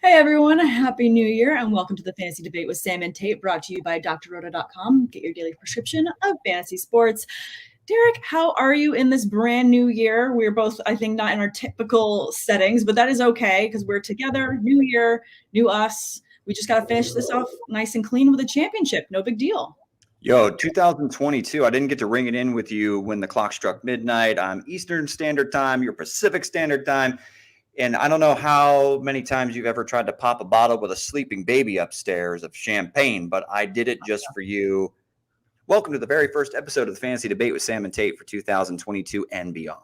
Hey everyone, Happy New Year and welcome to the Fantasy Debate with Sam and Tate, brought to you by drrota.com. Get your daily prescription of fantasy sports. Derek, how are you in this brand new year? We're both, I think, not in our typical settings, but that is okay because we're together, new year, new us. We just got to finish this off nice and clean with a championship. No big deal. Yo, 2022, I didn't get to ring it in with you when the clock struck midnight. I'm Eastern Standard Time, you're Pacific Standard Time. And I don't know how many times you've ever tried to pop a bottle with a sleeping baby upstairs of champagne, but I did it just for you. Welcome to the very first episode of the Fantasy Debate with Sam and Tate for 2022 and beyond.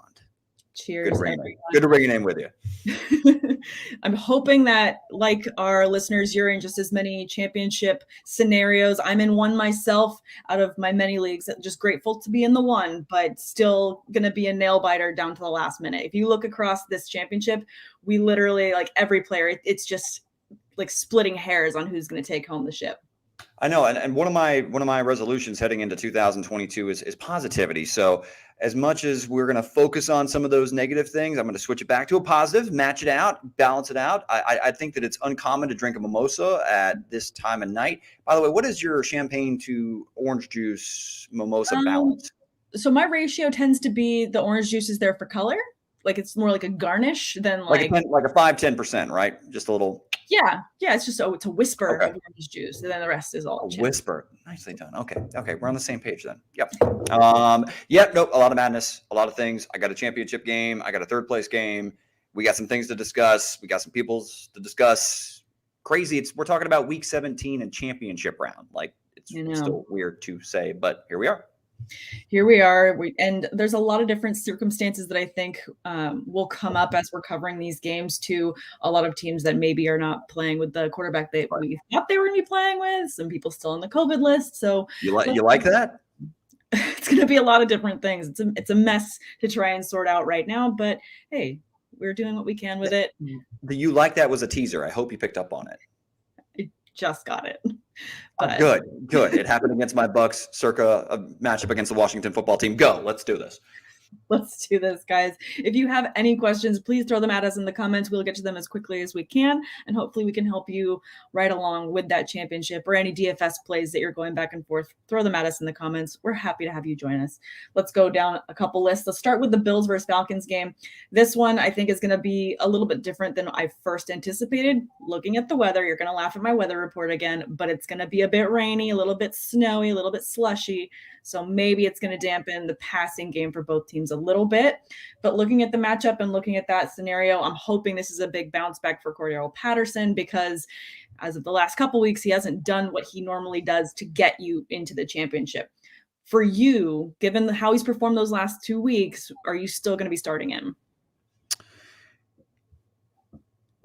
Cheers. Good to bring it in with you. I'm hoping that, like our listeners, you're in just as many championship scenarios. I'm in one myself out of my many leagues. Just grateful to be in the one, but still going to be a nail biter down to the last minute. If you look across this championship, we literally, like every player, it's just like splitting hairs on who's going to take home the ship. I know, and one of my resolutions heading into 2022 is positivity. So as much as we're going to focus on some of those negative things, I'm going to switch it back to a positive, match it out, balance it out. I think that it's uncommon to drink a mimosa at this time of night. By the way, what is your champagne to orange juice mimosa balance? So my ratio tends to be the orange juice is there for color. Like it's more like a garnish than like a 5-10%, right? Just a little. Yeah. It's just it's a whisper of orange juice, and then the rest is all a whisper. Nicely done. Okay, we're on the same page then. Yep. A lot of madness, a lot of things. I got a championship game. I got a third place game. We got some things to discuss. We got some peoples to discuss. Crazy. We're talking about week 17 and championship round. Like it's still weird to say, but here we are. And there's a lot of different circumstances that I think will come up as we're covering these games to a lot of teams that maybe are not playing with the quarterback that we thought they were going to be playing with. Some people still on the COVID list. So you like that? It's going to be a lot of different things. It's a mess to try and sort out right now. But hey, we're doing what we can with it. The "you like that" was a teaser. I hope you picked up on it. I just got it. But good. It happened against my Bucks, circa a matchup against the Washington football team. Go. Let's do this. Let's do this, guys. If you have any questions, please throw them at us in the comments. We'll get to them as quickly as we can, and hopefully we can help you right along with that championship or any DFS plays that you're going back and forth. Throw them at us in the comments. We're happy to have you join us. Let's go down a couple lists. Let's start with the Bills versus Falcons game. This one I think is going to be a little bit different than I first anticipated. Looking at the weather, you're going to laugh at my weather report again, but it's going to be a bit rainy, a little bit snowy, a little bit slushy. So maybe it's going to dampen the passing game for both teams a little bit. But looking at the matchup and looking at that scenario, I'm hoping this is a big bounce back for Cordero Patterson because as of the last couple weeks, he hasn't done what he normally does to get you into the championship. For you, given how he's performed those last 2 weeks, are you still going to be starting him?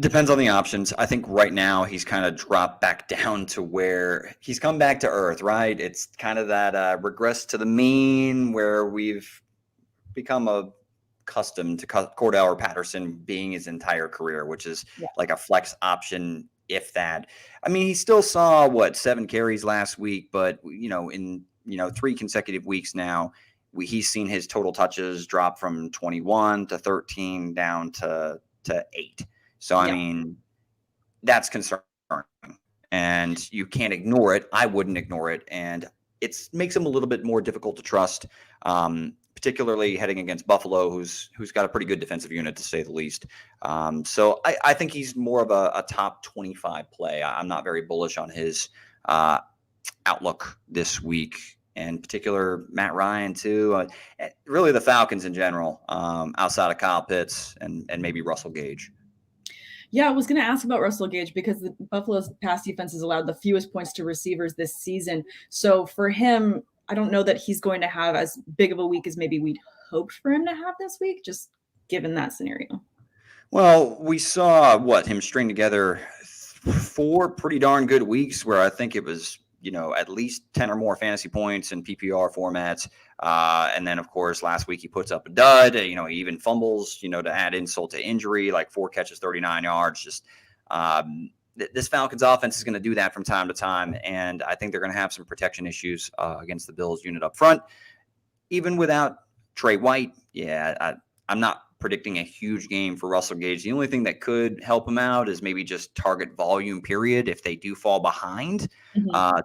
Depends on the options. I think right now he's kind of dropped back down to where he's come back to earth, right? It's kind of that regress to the mean where we've become accustomed to Cordell Patterson being his entire career, which is like a flex option, if that. I mean, he still saw 7 carries last week, but in 3 consecutive weeks now, he's seen his total touches drop from 21 to 13 down to 8. So, I mean, that's concerning, and you can't ignore it. I wouldn't ignore it, and it makes him a little bit more difficult to trust, particularly heading against Buffalo, who's got a pretty good defensive unit, to say the least. So I think he's more of a top 25 play. I'm not very bullish on his outlook this week, and in particular Matt Ryan, too. Really the Falcons in general, outside of Kyle Pitts and maybe Russell Gage. Yeah, I was going to ask about Russell Gage because the Buffalo's pass defense has allowed the fewest points to receivers this season. So for him, I don't know that he's going to have as big of a week as maybe we'd hoped for him to have this week, just given that scenario. Well, we saw him string together 4 pretty darn good weeks where I think it was, at least 10 or more fantasy points in PPR formats. And then, of course, last week he puts up a dud. He even fumbles, to add insult to injury, like 4 catches, 39 yards. Just this Falcons offense is going to do that from time to time. And I think they're going to have some protection issues against the Bills unit up front. Even without Trey White, I'm not predicting a huge game for Russell Gage. The only thing that could help him out is maybe just target volume, period, if they do fall behind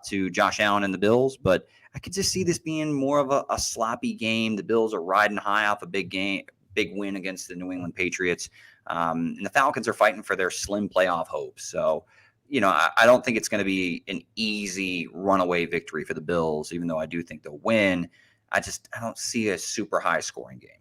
to Josh Allen and the Bills. But I could just see this being more of a sloppy game. The Bills are riding high off a big win against the New England Patriots. And the Falcons are fighting for their slim playoff hopes. So, I don't think it's going to be an easy runaway victory for the Bills, even though I do think they'll win. I don't see a super high scoring game.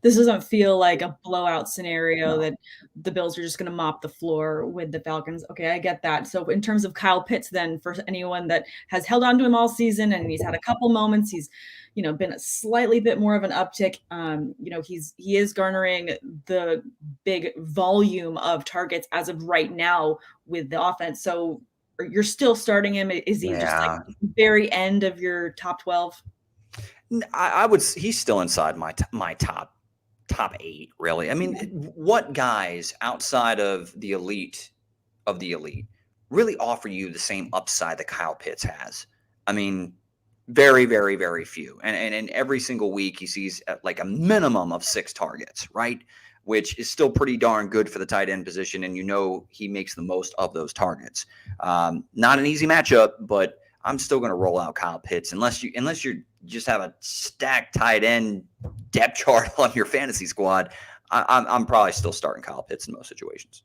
This doesn't feel like a blowout scenario that the Bills are just going to mop the floor with the Falcons. Okay, I get that. So in terms of Kyle Pitts, then, for anyone that has held on to him all season and he's had a couple moments, he's been a slightly bit more of an uptick. He is garnering the big volume of targets as of right now with the offense. So you're still starting him. Is he just like very end of your top 12? I would. He's still inside my top 8, really. I mean, what guys outside of the elite really offer you the same upside that Kyle Pitts has? I mean, very, very, very few. And every single week he sees like a minimum of 6 targets, right? Which is still pretty darn good for the tight end position. And he makes the most of those targets. Not an easy matchup, but I'm still going to roll out Kyle Pitts unless you just have a stacked tight end depth chart on your fantasy squad. I'm probably still starting Kyle Pitts in most situations.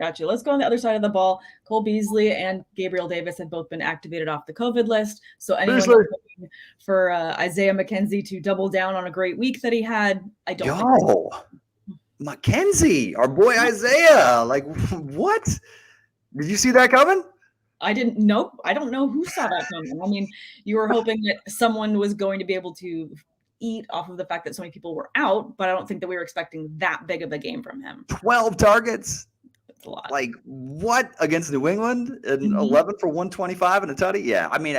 Gotcha. Let's go on the other side of the ball. Cole Beasley and Gabriel Davis have both been activated off the COVID list. So anyone looking for Isaiah McKenzie to double down on a great week that he had, I don't think Mckenzie, our boy Isaiah. Like, what? Did you see that coming? I didn't know. I don't know who saw that coming. I mean, you were hoping that someone was going to be able to eat off of the fact that so many people were out, but I don't think that we were expecting that big of a game from him. 12 targets. That's a lot. Like, what, against New England? And 11 for 125 and a tutty? Yeah, I mean,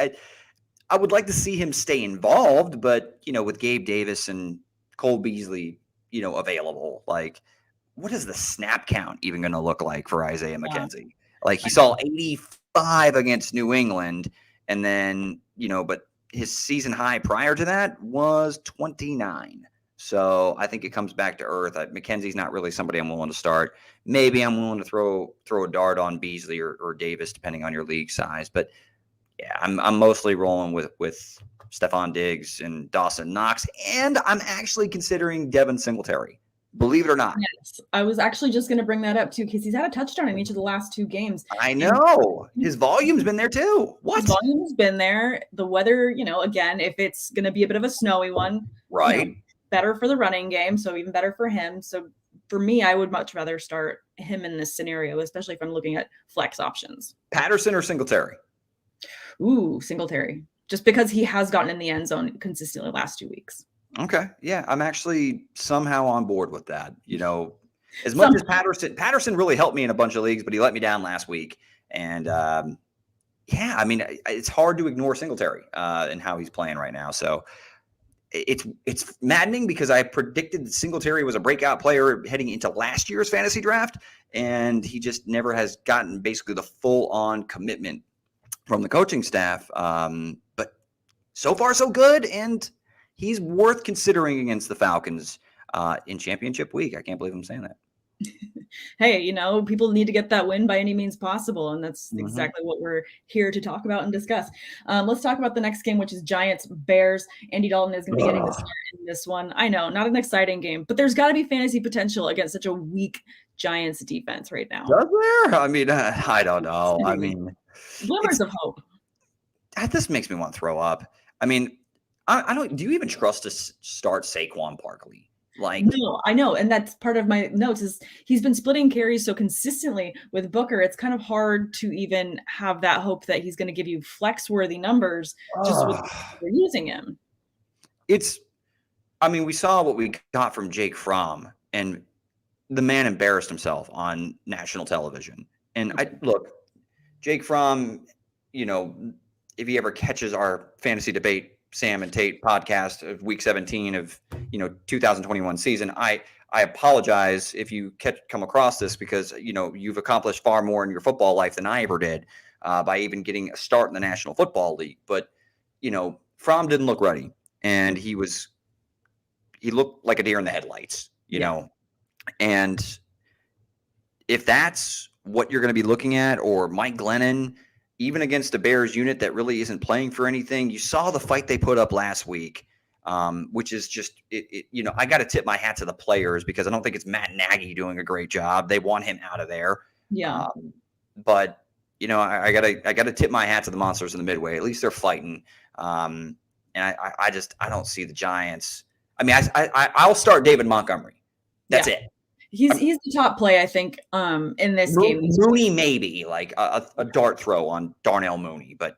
I would like to see him stay involved, but, with Gabe Davis and Cole Beasley, available, like, what is the snap count even going to look like for Isaiah McKenzie? Like, he saw 85 against New England, and then, but his season high prior to that was 29. So I think it comes back to earth. McKenzie's not really somebody I'm willing to start. Maybe I'm willing to throw a dart on Beasley or Davis, depending on your league size. But yeah, I'm mostly rolling with Stephon Diggs and Dawson Knox, and I'm actually considering Devin Singletary. Believe it or not. Yes, I was actually just going to bring that up too, because he's had a touchdown in each of the last 2 games. I know. His volume's been there too. What? His volume's been there. The weather, again, if it's going to be a bit of a snowy one, right? Better for the running game, so even better for him. So for me, I would much rather start him in this scenario, especially if I'm looking at flex options. Patterson or Singletary? Ooh, Singletary. Just because he has gotten in the end zone consistently the last 2 weeks. Okay. Yeah, I'm actually somehow on board with that. As much as Patterson really helped me in a bunch of leagues, but he let me down last week. And yeah, I mean, it's hard to ignore Singletary and how he's playing right now. So it's maddening because I predicted that Singletary was a breakout player heading into last year's fantasy draft, and he just never has gotten basically the full-on commitment from the coaching staff. But so far, so good, and he's worth considering against the Falcons in championship week. I can't believe I'm saying that. Hey, people need to get that win by any means possible, and that's exactly what we're here to talk about and discuss. Let's talk about the next game, which is Giants-Bears. Andy Dalton is going to be getting the start in this one. I know, not an exciting game, but there's got to be fantasy potential against such a weak Giants defense right now. Does there? I mean, I don't know. I mean, glimmers of hope. This makes me want to throw up. I mean, I don't. Do you even trust to start Saquon Barkley? No, I know. And that's part of my notes is he's been splitting carries so consistently with Booker. It's kind of hard to even have that hope that he's going to give you flex worthy numbers just with using him. We saw what we got from Jake Fromm, and the man embarrassed himself on national television. And look, Jake Fromm, if he ever catches our fantasy debate, Sam and Tate podcast of week 17 of 2021 season. I apologize if you come across this because you've accomplished far more in your football life than I ever did by even getting a start in the National Football League. But Fromm didn't look ready, and he looked like a deer in the headlights. And if that's what you're going to be looking at, or Mike Glennon, even against a Bears unit that really isn't playing for anything, you saw the fight they put up last week, which is just, I got to tip my hat to the players because I don't think it's Matt Nagy doing a great job. They want him out of there. Yeah. But I gotta tip my hat to the monsters in the Midway. At least they're fighting. And I don't see the Giants. I mean, I'll start David Montgomery. That's it. He's the top play, I think, in this game. Mooney, maybe like a dart throw on Darnell Mooney, but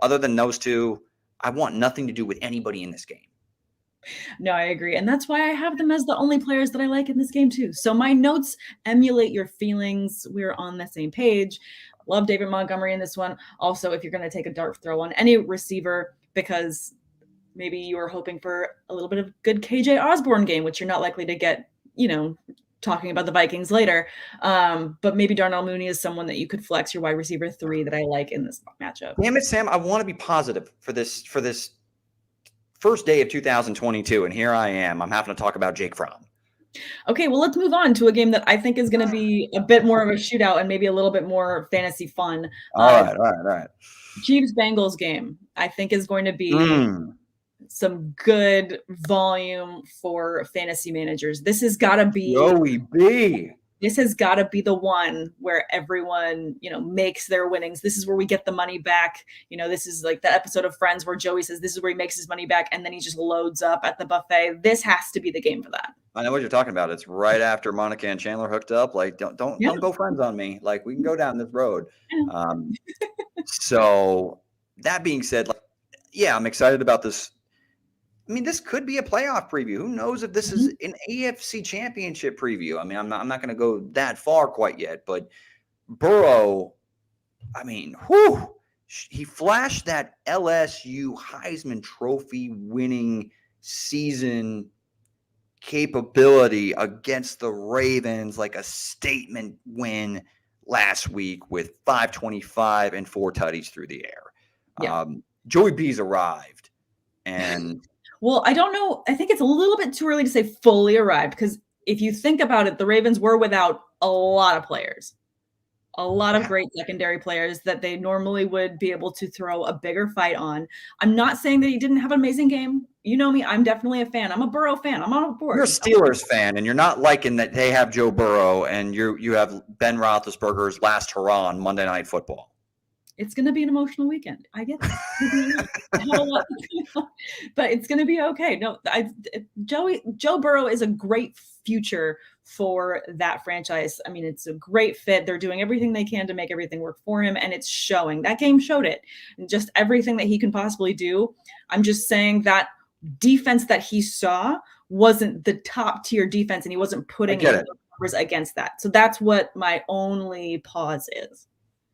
other than those two, I want nothing to do with anybody in this game. No, I agree. And that's why I have them as the only players that I like in this game too. So my notes emulate your feelings. We're on the same page. Love David Montgomery in this one. Also, if you're going to take a dart throw on any receiver, because maybe you were hoping for a little bit of good KJ Osborne game, which you're not likely to get, talking about the Vikings later. But maybe Darnell Mooney is someone that you could flex your wide receiver 3 that I like in this matchup. Damn it, Sam. I want to be positive for this first day of 2022. And here I am. I'm having to talk about Jake Fromm. Okay, well, let's move on to a game that I think is going to be a bit more of a shootout and maybe a little bit more fantasy fun. All right. Chiefs Bengals game, I think, is going to be some good volume for fantasy managers. This has got to be This has got to be the one where everyone, makes their winnings. This is where we get the money back. This is like the episode of Friends where Joey says this is where he makes his money back, and then he just loads up at the buffet. This has to be the game for that. I know what you're talking about. It's right after Monica and Chandler hooked up. Like, don't go Friends on me. Like, we can go down this road. So that being said, I'm excited about this. I mean, this could be a playoff preview. Who knows if this is an AFC championship preview? I mean, I'm not going to go that far quite yet, but Burrow, I mean, he flashed that LSU Heisman Trophy winning season capability against the Ravens, like a statement win last week with 525 and 4 tutties through the air. Yeah. Joey B's arrived, and well, I don't know. I think it's a little bit too early to say fully arrived, because if you think about it, the Ravens were without a lot of players, a lot of great secondary players that they normally would be able to throw a bigger fight on. I'm not saying that he didn't have an amazing game. You know me, I'm definitely a fan. I'm a Burrow fan. I'm on board. You're a Steelers fan, and you're not liking that they have Joe Burrow and you have Ben Roethlisberger's last hurrah on Monday Night Football. It's going to be an emotional weekend. I get that. But it's going to be okay. No, Joe Burrow is a great future for that franchise. I mean, it's a great fit. They're doing everything they can to make everything work for him, and it's showing. That game showed it. And just everything that he can possibly do. I'm just saying that defense that he saw wasn't the top tier defense, and he wasn't putting numbers against that. So that's what my only pause is.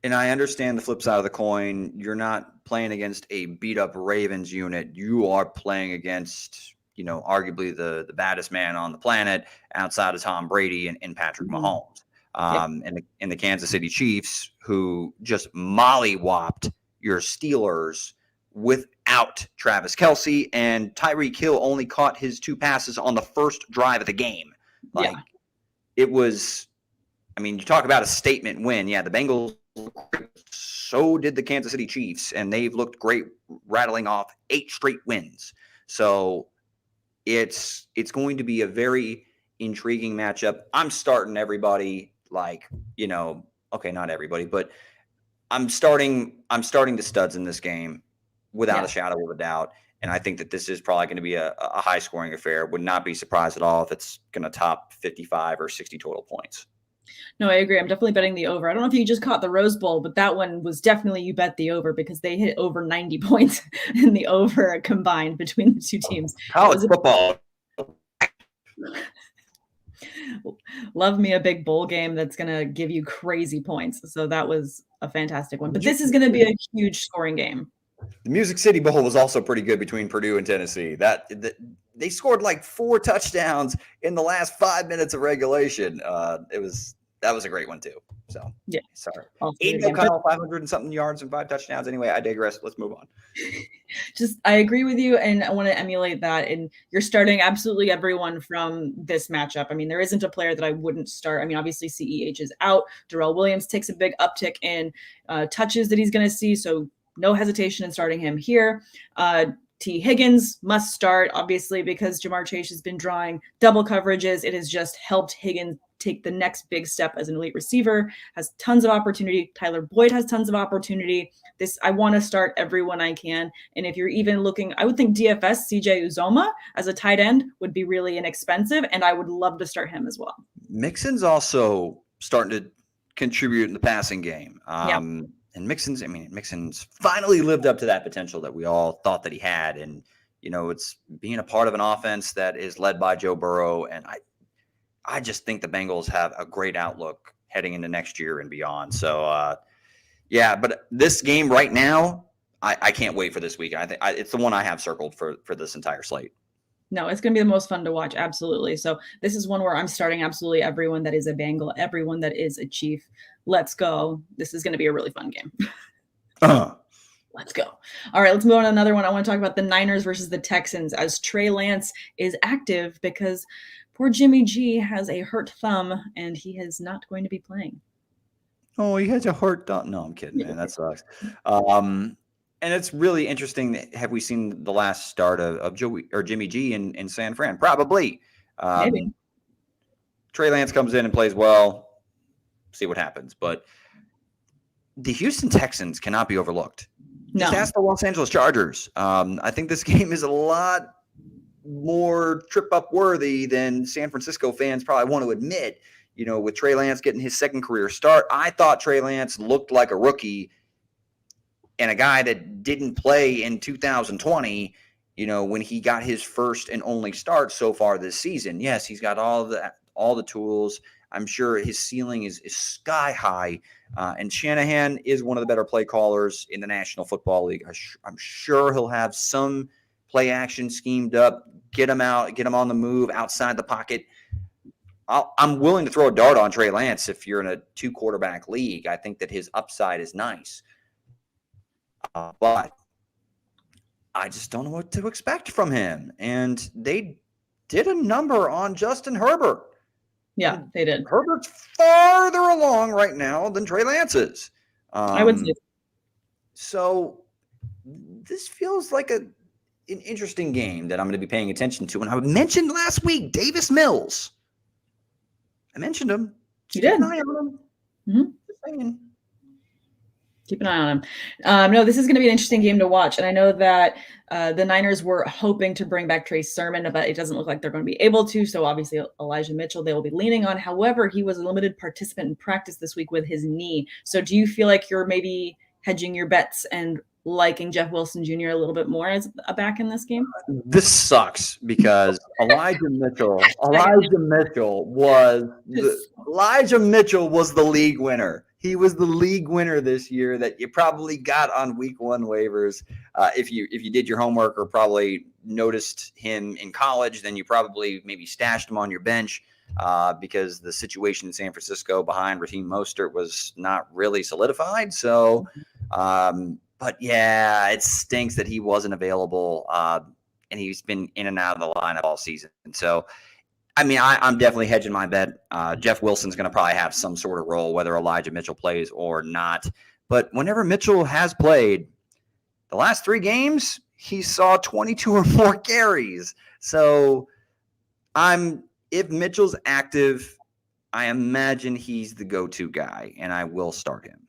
And I understand the flip side of the coin. You're not playing against a beat-up Ravens unit. You are playing against, arguably the baddest man on the planet outside of Tom Brady and Patrick Mahomes. And the Kansas City Chiefs, who just mollywopped your Steelers without Travis Kelce, and Tyreek Hill only caught his 2 passes on the first drive of the game. It was, you talk about a statement win. Yeah, the Bengals, so did the Kansas City Chiefs, and they've looked great rattling off 8 straight wins. So it's going to be a very intriguing matchup. I'm starting everybody okay, not everybody, but I'm starting the studs in this game without a shadow of a doubt. And I think that this is probably going to be a high scoring affair. Would not be surprised at all if it's going to top 55 or 60 total points. No, I agree. I'm definitely betting the over. I don't know if you just caught the Rose Bowl, but that one was definitely you bet the over, because they hit over 90 points in the over combined between the two teams. College football. Love me a big bowl game that's going to give you crazy points. So that was a fantastic one. But this is going to be a huge scoring game. The Music City Bowl was also pretty good between Purdue and Tennessee. They scored like 4 touchdowns in the last 5 minutes of regulation. It was that was a great one too. So Yeah. sorry. Also Aiden good game. O'Connell, 500 and something yards and 5 touchdowns. Anyway, I digress. Let's move on. I agree with you, and I want to emulate that. And you're starting absolutely everyone from this matchup. I mean, there isn't a player that I wouldn't start. I mean, obviously CEH is out. Darrell Williams takes a big uptick in touches that he's going to see, so no hesitation in starting him here. T. Higgins must start, obviously, because Jamar Chase has been drawing double coverages. It has just helped Higgins take the next big step as an elite receiver, has tons of opportunity. Tyler Boyd has tons of opportunity. I want to start everyone I can. And if you're even looking, I would think DFS CJ Uzoma as a tight end would be really inexpensive, and I would love to start him as well. Mixon's also starting to contribute in the passing game. Yeah. And Mixon's finally lived up to that potential that we all thought that he had. And, it's being a part of an offense that is led by Joe Burrow. And I just think the Bengals have a great outlook heading into next year and beyond. So, but this game right now, I can't wait for this week. I think it's the one I have circled for this entire slate. No, it's going to be the most fun to watch. Absolutely. So this is one where I'm starting absolutely everyone that is a Bengal, everyone that is a Chief. Let's go. This is going to be a really fun game. Let's go. All right, let's move on to another one. I want to talk about the Niners versus the Texans as Trey Lance is active because poor Jimmy G has a hurt thumb and he is not going to be playing. Oh, he has a hurt thumb. No, I'm kidding, man. That sucks. And it's really interesting. Have we seen the last start of Joey or Jimmy G in San Fran? Probably. Maybe. Trey Lance comes in and plays well. See what happens. But the Houston Texans cannot be overlooked. No. Just ask the Los Angeles Chargers. I think this game is a lot more trip-up worthy than San Francisco fans probably want to admit. With Trey Lance getting his second career start, I thought Trey Lance looked like a rookie and a guy that didn't play in 2020, when he got his first and only start so far this season. Yes, he's got all the tools. I'm sure his ceiling is sky high. And Shanahan is one of the better play callers in the National Football League. I'm sure he'll have some play action schemed up, get him out, get him on the move outside the pocket. I'm willing to throw a dart on Trey Lance if you're in a 2-quarterback league. I think that his upside is nice. But I just don't know what to expect from him. And they did a number on Justin Herbert. Yeah, they did. Herbert's farther along right now than Trey Lance is. I would say. So this feels like an interesting game that I'm going to be paying attention to. And I mentioned last week, Davis Mills. I mentioned him. You did. Keep an eye on him. Mm-hmm. Just saying. Keep an eye on him. No, this is going to be an interesting game to watch. And I know that the Niners were hoping to bring back Trey Sermon, but it doesn't look like they're going to be able to. So obviously Elijah Mitchell, they will be leaning on. However, he was a limited participant in practice this week with his knee. So do you feel like you're maybe hedging your bets and liking Jeff Wilson Jr. a little bit more as a back in this game? This sucks because Elijah Mitchell was the league winner. He was the league winner this year that you probably got on week 1 waivers. If you did your homework or probably noticed him in college, then you probably maybe stashed him on your bench because the situation in San Francisco behind Raheem Mostert was not really solidified. So, but yeah, it stinks that he wasn't available and he's been in and out of the lineup all season. And so, I'm definitely hedging my bet. Jeff Wilson's going to probably have some sort of role, whether Elijah Mitchell plays or not. But whenever Mitchell has played, the last 3 games, he saw 22 or more carries. So if Mitchell's active, I imagine he's the go-to guy, and I will start him.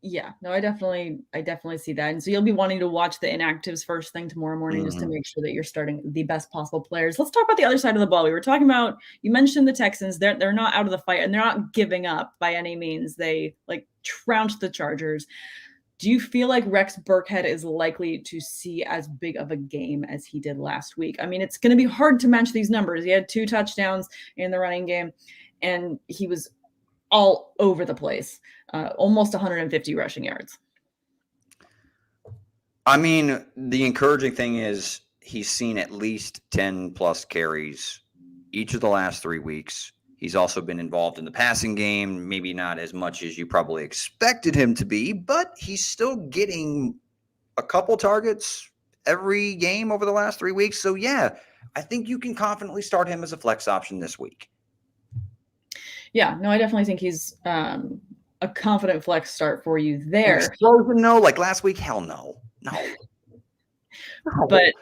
Yeah, no, I definitely see that. And so you'll be wanting to watch the inactives first thing tomorrow morning just to make sure that you're starting the best possible players. Let's talk about the other side of the ball. We were talking about, you mentioned the Texans. They're not out of the fight and they're not giving up by any means. They trounced the Chargers. Do you feel like Rex Burkhead is likely to see as big of a game as he did last week? It's going to be hard to match these numbers. He had 2 touchdowns in the running game and he was all over the place, almost 150 rushing yards. The encouraging thing is he's seen at least 10 plus carries each of the last 3 weeks. He's also been involved in the passing game, maybe not as much as you probably expected him to be, but he's still getting a couple targets every game over the last 3 weeks. So, yeah, I think you can confidently start him as a flex option this week. Yeah, no, I definitely think he's a confident flex start for you there. Explosion, no, like last week, hell no. No. But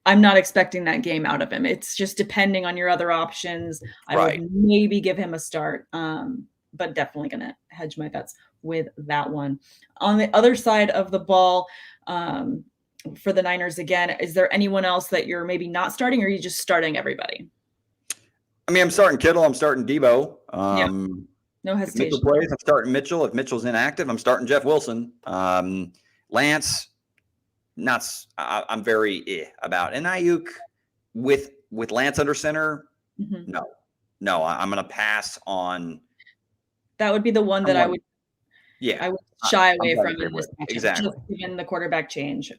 I'm not expecting that game out of him. It's just depending on your other options. I would maybe give him a start, but definitely going to hedge my bets with that one. On the other side of the ball, for the Niners again, is there anyone else that you're maybe not starting, or are you just starting everybody? I mean, I'm starting Kittle. I'm starting Debo. No hesitation. If Mitchell plays, I'm starting Mitchell. If Mitchell's inactive, I'm starting Jeff Wilson. Lance, I'm very about. And Ayuk with Lance under center, no. I'm going to pass on. That would be the one that I would shy away from in this matchup. Exactly. Just given the quarterback change.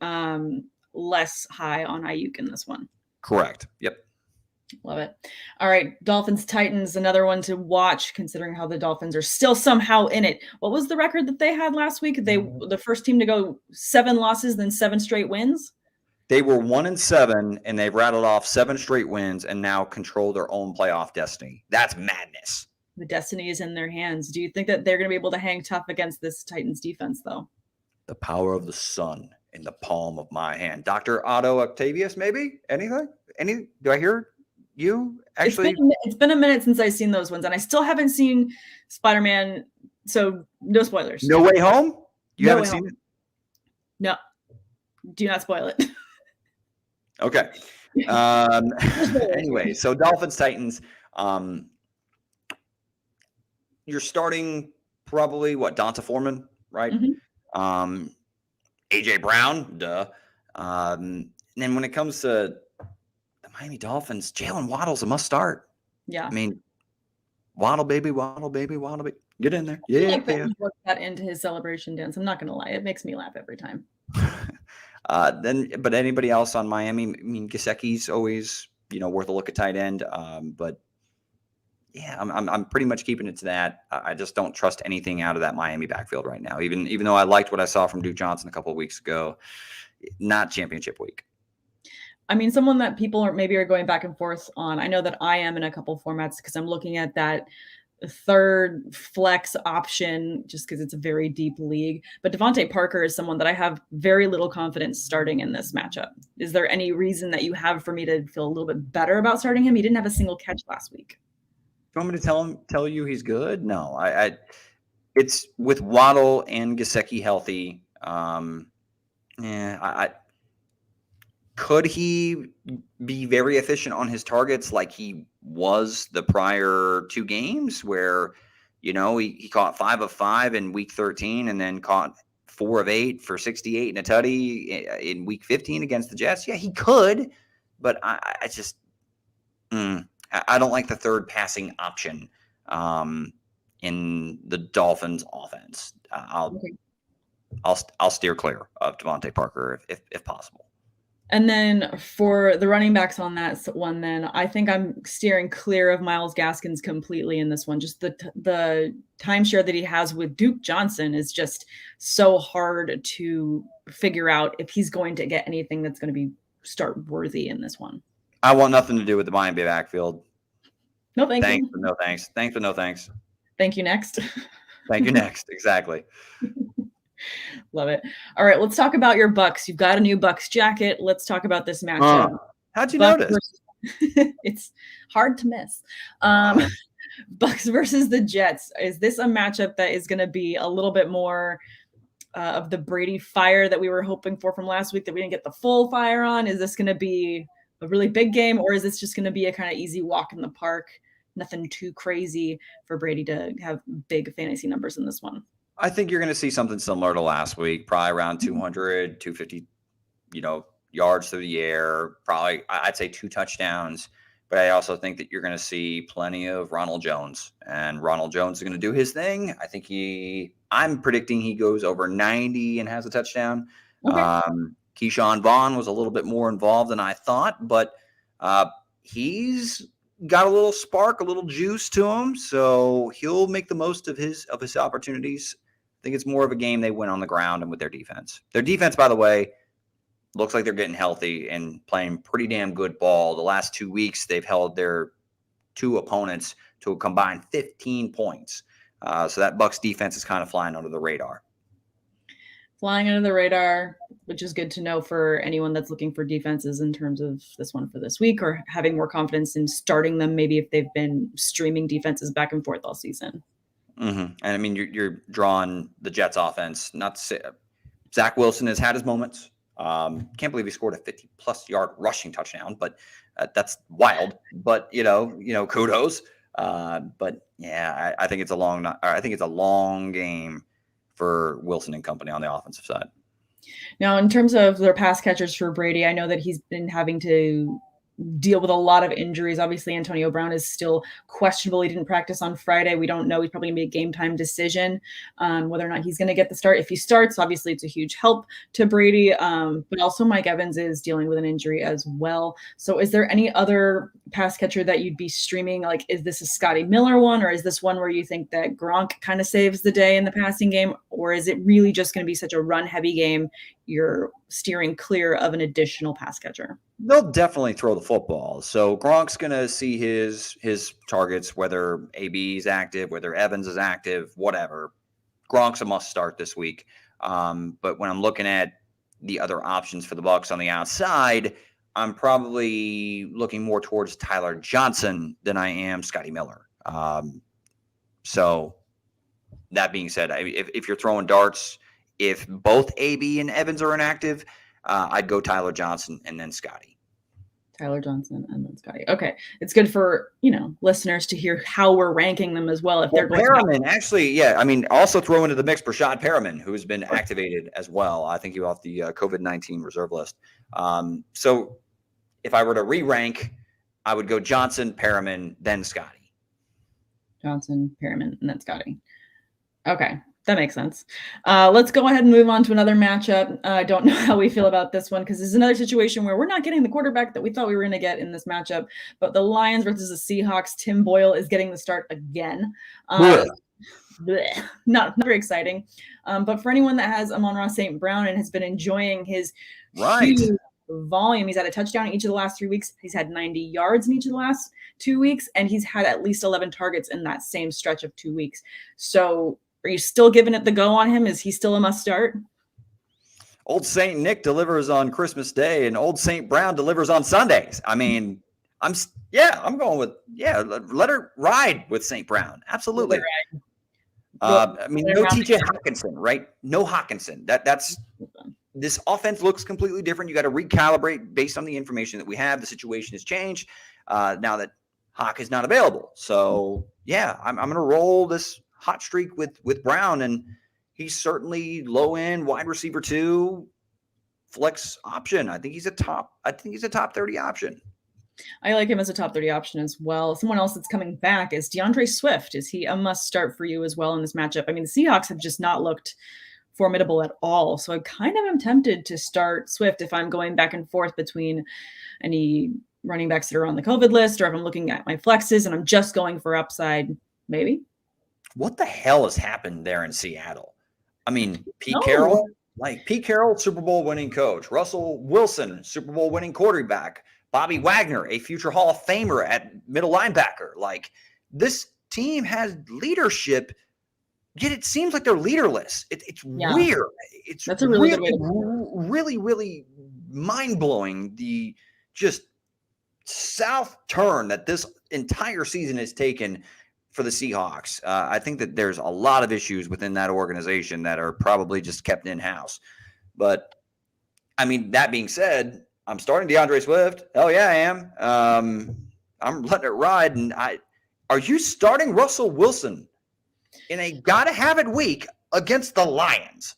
Less high on Ayuk in this one. Correct. Yep. Love it. All right. Dolphins Titans, another one to watch, considering how the Dolphins are still somehow in it. What was the record that they had last week? They the first team to go 7 losses, then 7 straight wins. They were 1-7, and they've rattled off 7 straight wins and now control their own playoff destiny. That's madness. The destiny is in their hands. Do you think that they're going to be able to hang tough against this Titans defense, though? The power of the sun in the palm of my hand. Dr. Otto Octavius, maybe? Anything? Do I hear you actually? It's been a minute since I've seen those ones, and I still haven't seen Spider-Man, so no spoilers. No Way Home? You haven't seen it? No. Do not spoil it. Okay. Anyway, so Dolphins Titans. You're starting probably Donta Foreman, right? Mm-hmm. AJ Brown, duh. And then when it comes to the Miami Dolphins, Jalen Waddle's a must start. Yeah. I mean, Waddle baby. Get in there. Yeah. He worked that into his celebration dance. I'm not going to lie. It makes me laugh every time. But anybody else on Miami? I mean, Gesicki's always, worth a look at tight end. But yeah, I'm pretty much keeping it to that. I just don't trust anything out of that Miami backfield right now. Even though I liked what I saw from Duke Johnson a couple of weeks ago, not championship week. I mean, someone that people are going back and forth on. I know that I am in a couple formats because I'm looking at that third flex option just because it's a very deep league. But Devonte Parker is someone that I have very little confidence starting in this matchup. Is there any reason that you have for me to feel a little bit better about starting him? He didn't have a single catch last week. You want me to tell you he's good? No, it's with Waddle and Gesicki healthy. Could he be very efficient on his targets like he was the prior 2 games where, he caught 5 of 5 in week 13 and then caught 4 of 8 for 68 and a tutty in week 15 against the Jets? Yeah, he could, but I just I don't like the third passing option in the Dolphins offense. I'll steer clear of Devonte Parker if possible. And then for the running backs on that one, then I think I'm steering clear of Myles Gaskins completely in this one. Just the timeshare that he has with Duke Johnson is just so hard to figure out if he's going to get anything that's going to be start worthy in this one. I want nothing to do with the Miami backfield. No, thanks. Thanks, but no thanks. Thanks, but no thanks. Thank you next. Thank you next. Exactly. Love it. All right, let's talk about your Bucks. You've got a new Bucks jacket. Let's talk about this matchup. How'd you notice? It's hard to miss. Bucks versus the Jets. Is this a matchup that is going to be a little bit more of the Brady fire that we were hoping for from last week that we didn't get the full fire on? Is this going to be a really big game, or is this just going to be a kind of easy walk in the park? Nothing too crazy for Brady to have big fantasy numbers in this one. I think you're going to see something similar to last week, probably around 200, 250, yards through the air, probably I'd say 2 touchdowns. But I also think that you're going to see plenty of Ronald Jones, and Ronald Jones is going to do his thing. I think I'm predicting he goes over 90 and has a touchdown. Okay. Keyshawn Vaughn was a little bit more involved than I thought, but he's got a little spark, a little juice to him, so he'll make the most of his opportunities. I think it's more of a game they win on the ground and with their defense. Their defense, by the way, looks like they're getting healthy and playing pretty damn good ball. The last 2 weeks, they've held their two opponents to a combined 15 points. So that Bucs defense is kind of flying under the radar. Flying under the radar, which is good to know for anyone that's looking for defenses in terms of this one for this week, or having more confidence in starting them, maybe if they've been streaming defenses back and forth all season. Mm-hmm. And I mean, you're drawing the Jets offense. Not to say Zach Wilson has had his moments. Can't believe he scored a 50-plus yard rushing touchdown, but that's wild. But kudos. But yeah, I think it's a long game for Wilson and company on the offensive side. Now, in terms of their pass catchers for Brady, I know that he's been having to deal with a lot of injuries. Obviously, Antonio Brown is still questionable. He didn't practice on Friday. We don't know. He's probably going to be a game time decision whether or not he's going to get the start. If he starts, obviously it's a huge help to Brady. But also Mike Evans is dealing with an injury as well. So is there any other pass catcher that you'd be streaming? Like, is this a Scotty Miller one, or is this one where you think that Gronk kind of saves the day in the passing game? Or is it really just going to be such a run heavy game? You're steering clear of an additional pass catcher. They'll definitely throw the football. So Gronk's going to see his targets, whether AB is active, whether Evans is active, whatever. Gronk's a must start this week. But when I'm looking at the other options for the Bucs on the outside, I'm probably looking more towards Tyler Johnson than I am Scotty Miller. So that being said, if you're throwing darts, if both AB and Evans are inactive, I'd go Tyler Johnson and then Scotty. Tyler Johnson and then Scotty. Okay. It's good for, listeners to hear how we're ranking them as well. If they're going Perriman, actually, yeah. I mean, also throw into the mix Brashad Perriman, who has been activated as well. I think he's off the COVID-19 reserve list. So if I were to re-rank, I would go Johnson, Perriman, then Scotty. Johnson, Perriman, and then Scotty. Okay. That makes sense. Let's go ahead and move on to another matchup. I don't know how we feel about this one because it's another situation where we're not getting the quarterback that we thought we were going to get in this matchup. But the Lions versus the Seahawks, Tim Boyle is getting the start again. Not very exciting. But for anyone that has Amon-Ra St. Brown and has been enjoying his huge volume, he's had a touchdown in each of the last 3 weeks. He's had 90 yards in each of the last 2 weeks, and he's had at least 11 targets in that same stretch of 2 weeks. So are you still giving it the go on him? Is he still a must start? Old St. Nick delivers on Christmas Day and Old St. Brown delivers on Sundays. I mean, I'm going with, let her ride with St. Brown. Absolutely. I mean, no TJ Hawkinson, right? No Hawkinson. That's this offense looks completely different. You got to recalibrate based on the information that we have. The situation has changed now that Hawk is not available. So yeah, I'm going to roll this hot streak with Brown, and he's certainly low end wide receiver 2 flex option. I think he's a top 30 option. I like him as a top 30 option as well. Someone else that's coming back is Deandre Swift. Is he a must start for you as well in this matchup? I mean, the Seahawks have just not looked formidable at all. So I kind of am tempted to start Swift if I'm going back and forth between any running backs that are on the COVID list, or if I'm looking at my flexes and I'm just going for upside, maybe. What the hell has happened there in Seattle? I mean, Pete Carroll, Super Bowl winning coach. Russell Wilson, Super Bowl winning quarterback. Bobby Wagner, a future Hall of Famer at middle linebacker. Like, this team has leadership, yet it seems like they're leaderless. It's weird. That's a really good way to really mind-blowing, the just south turn that this entire season has taken for the Seahawks. I think that there's a lot of issues within that organization that are probably just kept in-house. But, I mean, that being said, I'm starting Deandre Swift. Hell yeah, I am. I'm letting it ride. And are you starting Russell Wilson in a gotta-have-it week against the Lions?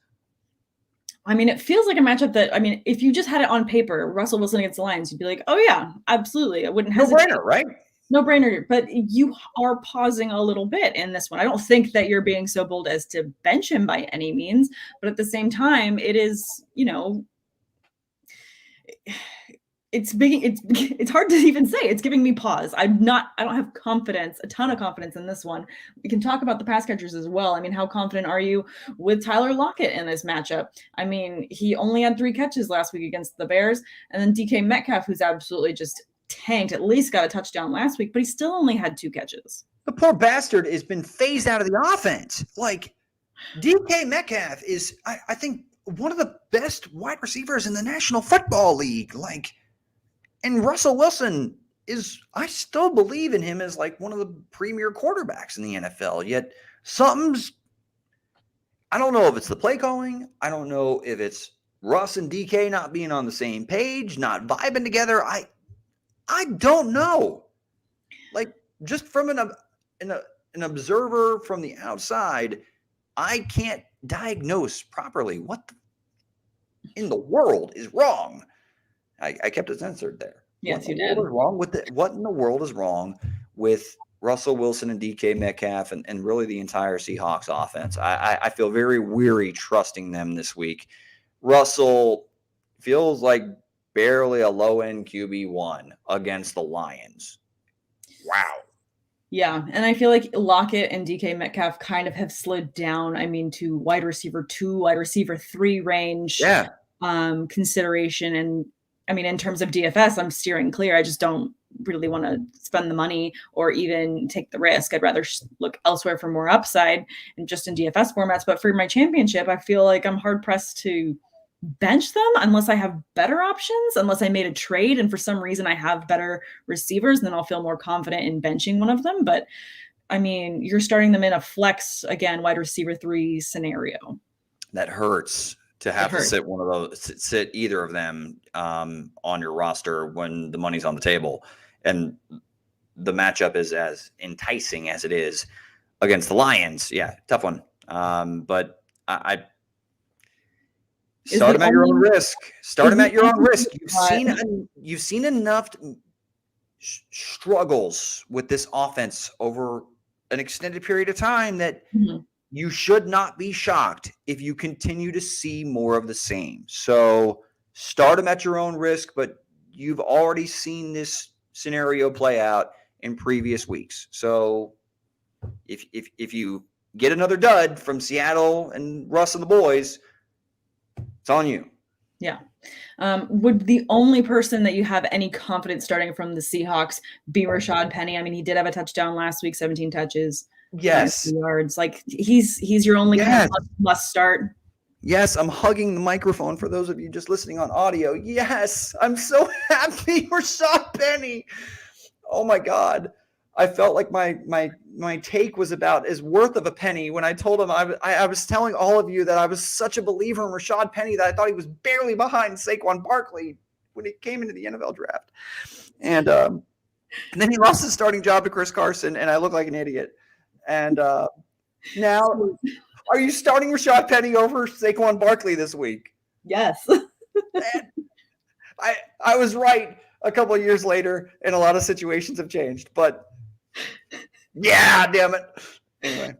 I mean, it feels like a matchup that, I mean, if you just had it on paper, Russell Wilson against the Lions, you'd be like, oh, yeah, absolutely. I wouldn't hesitate. No-brainer, right? No brainer, but you are pausing a little bit in this one. I don't think that you're being so bold as to bench him by any means, but at the same time, it is, it's hard to even say. It's giving me pause. I don't have a ton of confidence in this one. We can talk about the pass catchers as well. I mean, how confident are you with Tyler Lockett in this matchup? I mean, he only had 3 catches last week against the Bears, and then DK Metcalf, who's absolutely just tanked, at least got a touchdown last week, but he still only had 2 catches. The poor bastard has been phased out of the offense. Like, DK Metcalf is, I think, one of the best wide receivers in the National Football League. Like, and Russell Wilson I still believe in him as like one of the premier quarterbacks in the NFL. Yet I don't know if it's the play calling. I don't know if it's Russ and DK not being on the same page, not vibing together. I don't know. Like, just from an observer from the outside, I can't diagnose properly what in the world is wrong. I kept it censored there. Yes, you did. What in the world is wrong with Russell Wilson and DK Metcalf and really the entire Seahawks offense? I feel very weary trusting them this week. Russell feels like barely a low-end QB1 against the Lions. Wow. Yeah, and I feel like Lockett and DK Metcalf kind of have slid down, I mean, to wide receiver 2, wide receiver 3 range consideration. And I mean, in terms of DFS, I'm steering clear. I just don't really want to spend the money or even take the risk. I'd rather look elsewhere for more upside and just in DFS formats. But for my championship, I feel like I'm hard pressed to bench them unless I have better options, unless I made a trade and for some reason I have better receivers, then I'll feel more confident in benching one of them. But I mean, you're starting them in a flex, again, wide receiver 3 scenario. That hurts. To have to sit either of them on your roster when the money's on the table. And the matchup is as enticing as it is against the Lions. Yeah, tough one. But I start them at your own risk. Start them at your own risk. You've seen enough struggles with this offense over an extended period of time that you should not be shocked if you continue to see more of the same. So start them at your own risk, but you've already seen this scenario play out in previous weeks. So if you get another dud from Seattle and Russ and the boys, it's on you. Yeah. Would the only person that you have any confidence starting from the Seahawks be Rashad Penny? I mean, he did have a touchdown last week, 17 touches. Yes. Yards. Like he's your only kind of must start. Yes, I'm hugging the microphone for those of you just listening on audio. Yes, I'm so happy for Rashad Penny. Oh my God. I felt like my take was about as worth of a penny when I told him I was telling all of you that I was such a believer in Rashad Penny that I thought he was barely behind Saquon Barkley when he came into the NFL draft. And then he lost his starting job to Chris Carson, and I look like an idiot. And now, are you starting Rashad Penny over Saquon Barkley this week? Yes. I was right a couple of years later, and a lot of situations have changed. But yeah, damn it. Anyway,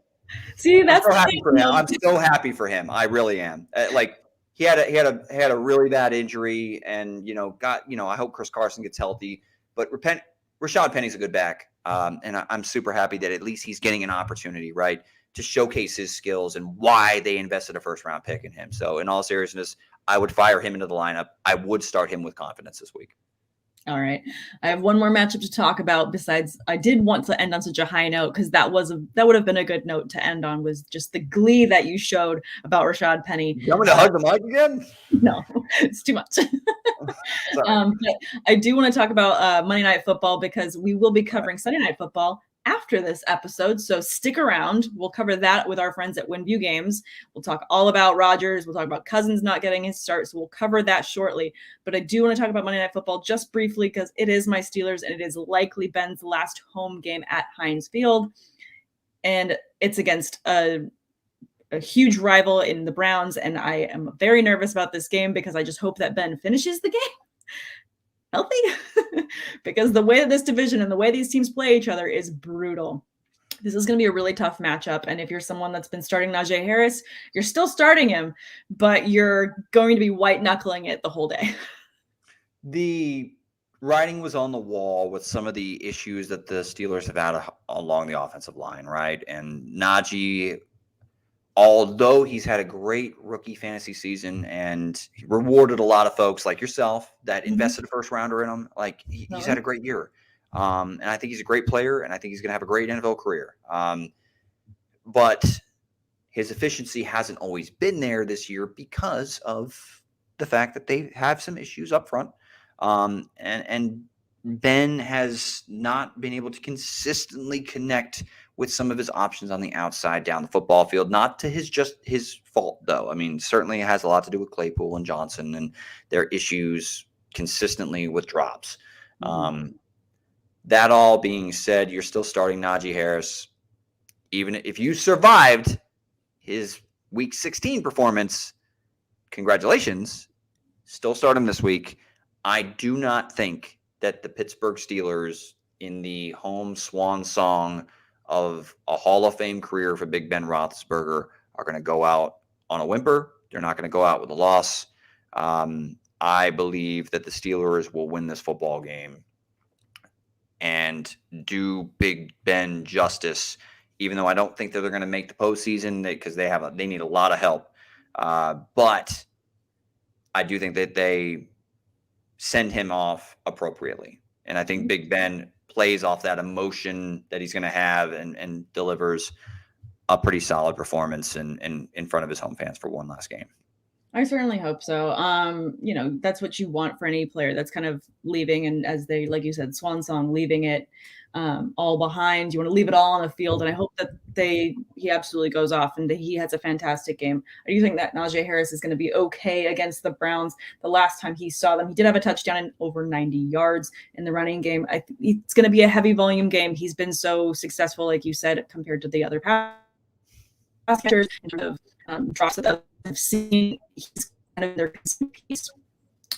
see, that's I'm so happy for him. I'm so happy for him. I really am. Like he had a really bad injury, and I hope Chris Carson gets healthy. But Rashad Penny's a good back. And I'm super happy that at least he's getting an opportunity, right, to showcase his skills and why they invested a first-round pick in him. So in all seriousness, I would fire him into the lineup. I would start him with confidence this week. All right. I have one more matchup to talk about besides I did want to end on such a high note because that would have been a good note to end on was just the glee that you showed about Rashad Penny. You want me to hug the mic again? No, it's too much. But I do want to talk about Monday Night Football because we will be covering Sunday Night Football after this episode. So stick around. We'll cover that with our friends at WinView Games. We'll talk all about Rodgers. We'll talk about Cousins not getting his start. So we'll cover that shortly. But I do want to talk about Monday Night Football just briefly because it is my Steelers and it is likely Ben's last home game at Heinz Field. And it's against a huge rival in the Browns. And I am very nervous about this game because I just hope that Ben finishes the game healthy because the way that this division and the way these teams play each other is brutal. This is going to be a really tough matchup. And if you're someone that's been starting Najee Harris, you're still starting him, but you're going to be white knuckling it the whole day. The writing was on the wall with some of the issues that the Steelers have had along the offensive line, right? And Najee, although he's had a great rookie fantasy season and he rewarded a lot of folks like yourself that invested a first rounder in him, like he's had a great year. And I think he's a great player, and I think he's going to have a great NFL career. But his efficiency hasn't always been there this year because of the fact that they have some issues up front. And Ben has not been able to consistently connect with some of his options on the outside down the football field. Not to his fault, though. I mean, certainly it has a lot to do with Claypool and Johnson and their issues consistently with drops. That all being said, you're still starting Najee Harris. Even if you survived his Week 16 performance, congratulations. Still start him this week. I do not think that the Pittsburgh Steelers, in the home swan song of a Hall of Fame career for Big Ben Roethlisberger, are going to go out on a whimper. They're not going to go out with a loss. I believe that the Steelers will win this football game and do Big Ben justice, even though I don't think that they're going to make the postseason because they need a lot of help. But I do think that they send him off appropriately. And I think Big Ben plays off that emotion that he's going to have and delivers a pretty solid performance in front of his home fans for one last game. I certainly hope so. That's what you want for any player that's kind of leaving, and as they, like you said, swan song, leaving it all behind. You want to leave it all on the field, and I hope that he absolutely goes off and that he has a fantastic game. I do think that Najee Harris is going to be okay against the Browns. The last time he saw them, he did have a touchdown and over 90 yards in the running game. I think it's going to be a heavy volume game. He's been so successful, like you said, compared to the other pass catchers in terms of drops that I've seen. He's kind of their piece.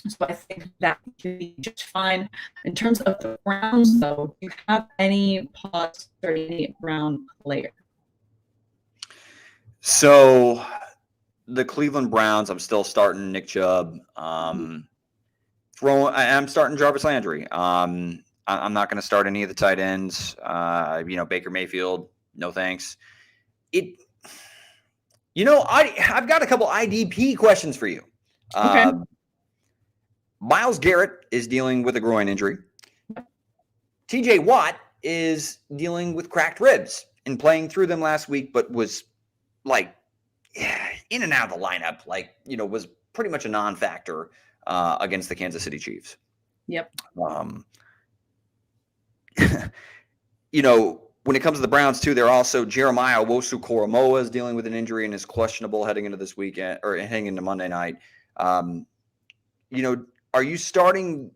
So I think that could be just fine. In terms of the Browns, though, do you have any pause or any Brown player? So the Cleveland Browns, I'm still starting Nick Chubb. I'm starting Jarvis Landry. I'm not going to start any of the tight ends. Baker Mayfield, no thanks. I've got a couple IDP questions for you. Okay. Myles Garrett is dealing with a groin injury. TJ Watt is dealing with cracked ribs and playing through them last week, but was in and out of the lineup, was pretty much a non-factor against the Kansas City Chiefs. Yep. When it comes to the Browns too, they're also Jeremiah Owusu-Koramoah is dealing with an injury and is questionable heading into this weekend or heading into Monday night. Are you starting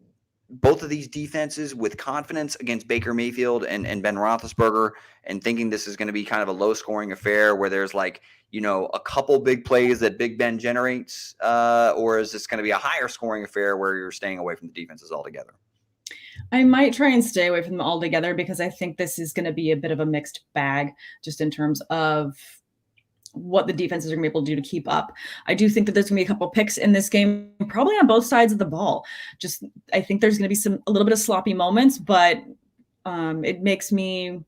both of these defenses with confidence against Baker Mayfield and Ben Roethlisberger and thinking this is going to be kind of a low-scoring affair where there's a couple big plays that Big Ben generates, or is this going to be a higher-scoring affair where you're staying away from the defenses altogether? I might try and stay away from them altogether because I think this is going to be a bit of a mixed bag just in terms of what the defenses are going to be able to do to keep up. I do think that there's going to be a couple picks in this game, probably on both sides of the ball. I think there's going to be a little bit of sloppy moments, but the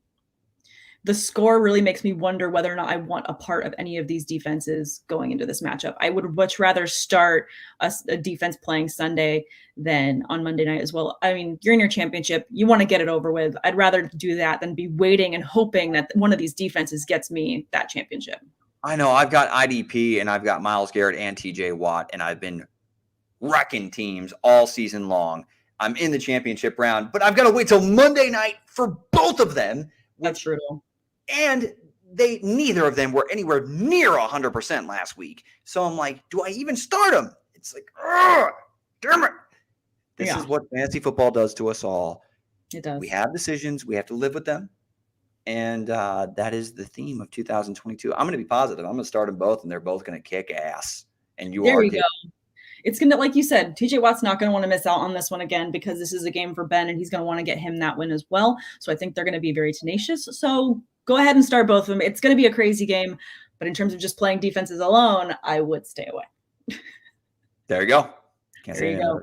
score really makes me wonder whether or not I want a part of any of these defenses going into this matchup. I would much rather start a defense playing Sunday than on Monday night as well. I mean, you're in your championship. You want to get it over with. I'd rather do that than be waiting and hoping that one of these defenses gets me that championship. I know I've got IDP and I've got Myles Garrett and TJ Watt, and I've been wrecking teams all season long. I'm in the championship round, but I've got to wait till Monday night for both of them. That's brutal. And neither of them were anywhere near 100% last week. So I'm like, do I even start them? It's like, damn it. This is what fantasy football does to us all. It does. We have decisions. We have to live with them. And that is the theme of 2022. I'm going to be positive. I'm going to start them both, and they're both going to kick ass. And there you go. It's going to, like you said, TJ Watt's not going to want to miss out on this one again because this is a game for Ben, and he's going to want to get him that win as well. So I think they're going to be very tenacious. So go ahead and start both of them. It's going to be a crazy game, but in terms of just playing defenses alone, I would stay away. There you go. There you go.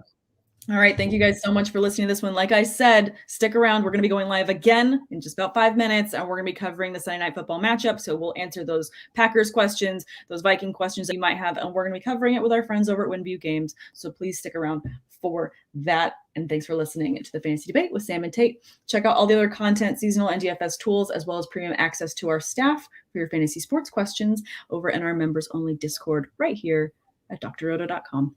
All right. Thank you guys so much for listening to this one. Like I said, stick around. We're going to be going live again in just about 5 minutes, and we're going to be covering the Sunday Night Football matchup. So we'll answer those Packers questions, those Viking questions that you might have, and we're going to be covering it with our friends over at Winview Games. So please stick around for that. And thanks for listening to the Fantasy Debate with Sam and Tate. Check out all the other content, seasonal and DFS tools, as well as premium access to our staff for your fantasy sports questions over in our members-only Discord right here at drroto.com.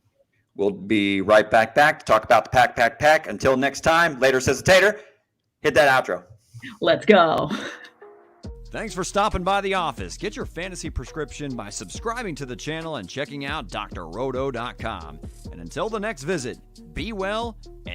We'll be right back to talk about the pack. Until next time, later says the Tater. Hit that outro. Let's go. Thanks for stopping by the office. Get your fantasy prescription by subscribing to the channel and checking out drroto.com. And until the next visit, be well and